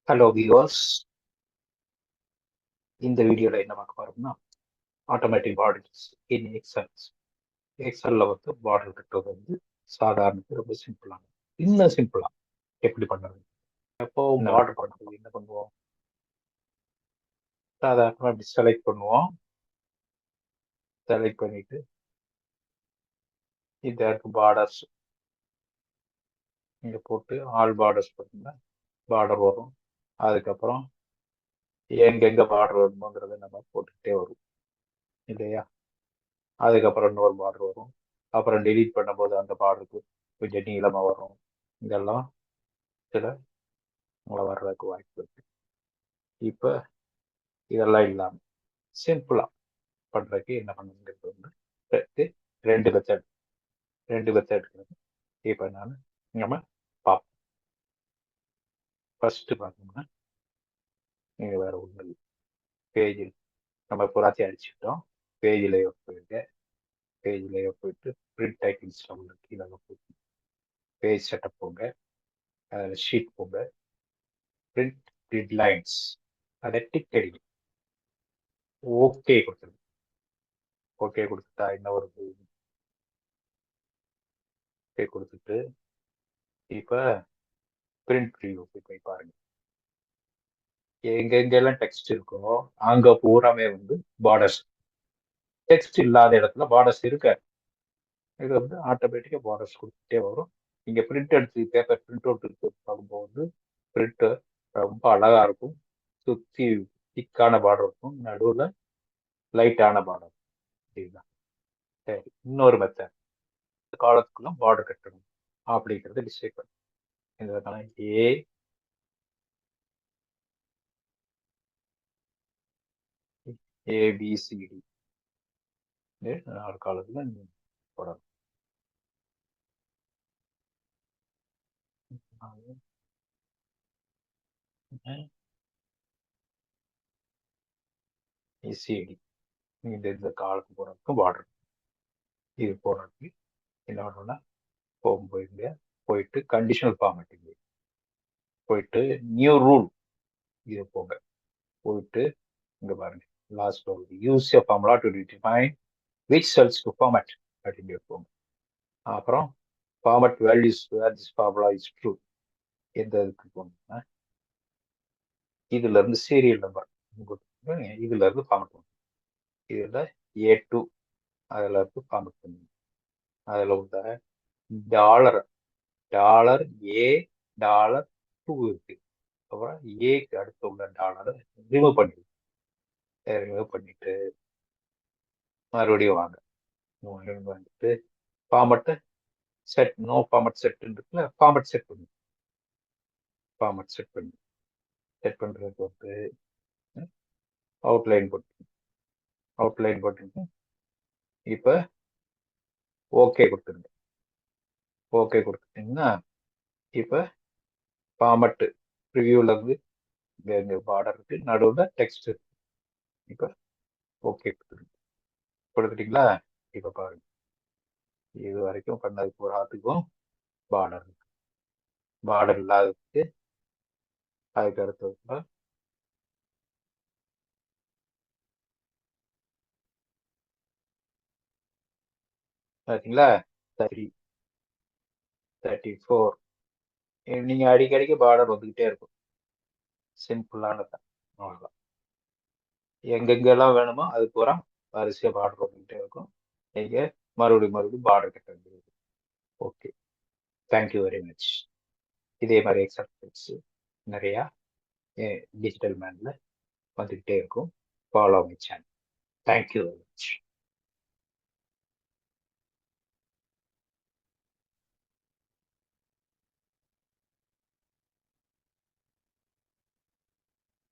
Hello viewers, இந்த வீடியோவில் என்ன பார்க்க போறோம்னா ஆட்டோமேட்டிக் பார்டர்ஸ் இன் எக்ஸல்ல வந்து பார்டர் கட்டுறது வந்து சாதாரண ரொம்ப சிம்பிளான இன்னும் சிம்பிளா எப்படி பண்ணுறது. எப்போவும் பார்டர் பண்ணுறது என்ன பண்ணுவோம், சாதாரணமாக இப்படி செலக்ட் பண்ணுவோம். செலக்ட் பண்ணிட்டு இந்த இடத்துக்கு பார்டர்ஸ் இங்கே போட்டு ஆல் பார்டர்ஸ் பார்த்தீங்கன்னா பார்டர் வரும். அதுக்கப்புறம் எங்கெங்கே பார்டர் வருமோங்கிறத நம்ம போட்டுக்கிட்டே வரும் இல்லையா. அதுக்கப்புறம் இன்னொரு பார்டர் வரும். அப்புறம் டெலீட் பண்ணும்போது அந்த பார்டருக்கு கொஞ்சம் நீளமாக வரும். இதெல்லாம் சில உங்களை வர்றதுக்கு வாய்ப்பு இருக்கு. இப்போ இதெல்லாம் இல்லாமல் சிம்பிளாக பண்ணுறதுக்கு என்ன பண்ணுங்கிறது வந்து ரெண்டு மெத்தட் இருக்குது. இப்போ நம்ம பார்ப்போம். ஃபர்ஸ்ட் பார்த்தோம்னா நீங்கள் வேற ஒன்று இல்லை, பேஜில் நம்ம புறாத்தி அடிச்சுக்கிட்டோம். பேஜில் போயிட்டு பிரிண்ட் டைட்டில்ஸில் உள்ள கீழே போயிட்டு பேஜ் செட்டப் போங்க, அதில் ஷீட் போங்க, பிரிண்ட் கிரிட் லைன்ஸ் அதை டிக் அடிக்கும். ஓகே கொடுத்துருங்க. ஓகே கொடுத்துட்டா என்ன வருது, ஓகே கொடுத்துட்டு இப்போ பிரிண்ட் ப்ரிவ்யூ போய் பாருங்க. எங்கெங்கெல்லாம் டெக்ஸ்ட் இருக்கோ அங்க பூராமே வந்து பார்டர்ஸ். டெக்ஸ்ட் இல்லாத இடத்துல பார்டர்ஸ் இருக்காது. இது வந்து ஆட்டோமேட்டிக்காக பார்டர்ஸ் கொடுத்துட்டே வரும். இங்கே பிரிண்ட் எடுத்து பேப்பர் பிரிண்ட் அவுட் எடுத்து பார்க்கும்போது பிரிண்ட் ரொம்ப அழகா இருக்கும். சுற்றி திக்கான பார்டர் இருக்கும், நடுவில் லைட்டான பார்டர். சரிங்களா. சரி, இன்னொரு மெத்தட் காலத்துக்குள்ள பார்டர் கட்டணும் அப்படிங்கிறத டிசைட் பண்ணும். இதனால ஏபிசிடி 4 காலத்துல போடணும். சிடி இந்த காலத்துக்கு போறதுக்கு பார்டர் இது போடுறதுக்கு என்ன பண்ணணும்னா போயிட்டு கண்டிஷனல் ஃபார்மேட்டிங் போயிட்டு நியூ ரூல் இது போயிட்டு இங்க பாருங்க, last use a formula to define which cells to format அப்படின்னு போங்க. அப்புறம் format values where this formula is true எந்த இதுக்கு போகணும்னா இதுல இருந்து சீரியல் நம்பர் இதுல இருந்து ஃபார்மேட் பண்ணுங்க. இதுல A2 அதுல இருந்து ஃபார்மேட் பண்ணுங்க. அதுல உள்ள $A$2 இருக்கு. அப்புறம் ஏக்கு அடுத்து உள்ள டாலரை ரிமூவ் பண்ணிட்டு மறுபடியும் வாங்க. வந்துட்டு format set no format set இருக்குல்ல, ஃபார்மட் செட் பண்ணி செட் பண்றதுக்கு வந்து அவுட்லைன் போட்டு இப்போ ஓகே கொடுத்துட்டீங்கன்னா இப்போ ஃபார்மட் ப்ரிவியூல இருந்து இங்க பார்டர் இருக்கு, நடுவில் டெக்ஸ்ட் இருக்கு. இப்போ ஓகே கொடுத்துட்டீங்களா. இப்போ பாருங்க, இது வரைக்கும் பண்ணதுக்கு ஒரு ஆத்துக்கும் பார்டர் இருக்கு. பார்டர் இல்லாததுக்கு அதுக்கு அடுத்தது பார்த்தீங்களா 34. நீங்க அடிக்கடிக்கு பார்டர் வந்துகிட்டே இருக்கும். சிம்பிளானதான், அவ்வளோதான். எங்கெங்கெல்லாம் வேணுமோ அது பூரா வரிசையாக பார்டர் வந்துகிட்டே இருக்கும். நீங்க மறுபடியும் பார்டர் கட்ட வேண்டியது. Okay, thank you very much. இதே மாதிரி எக்ஸசைஸ் நிறையா டிஜிட்டல் மேன்ல வந்துகிட்டே இருக்கும். Follow my channel. Thank you very much.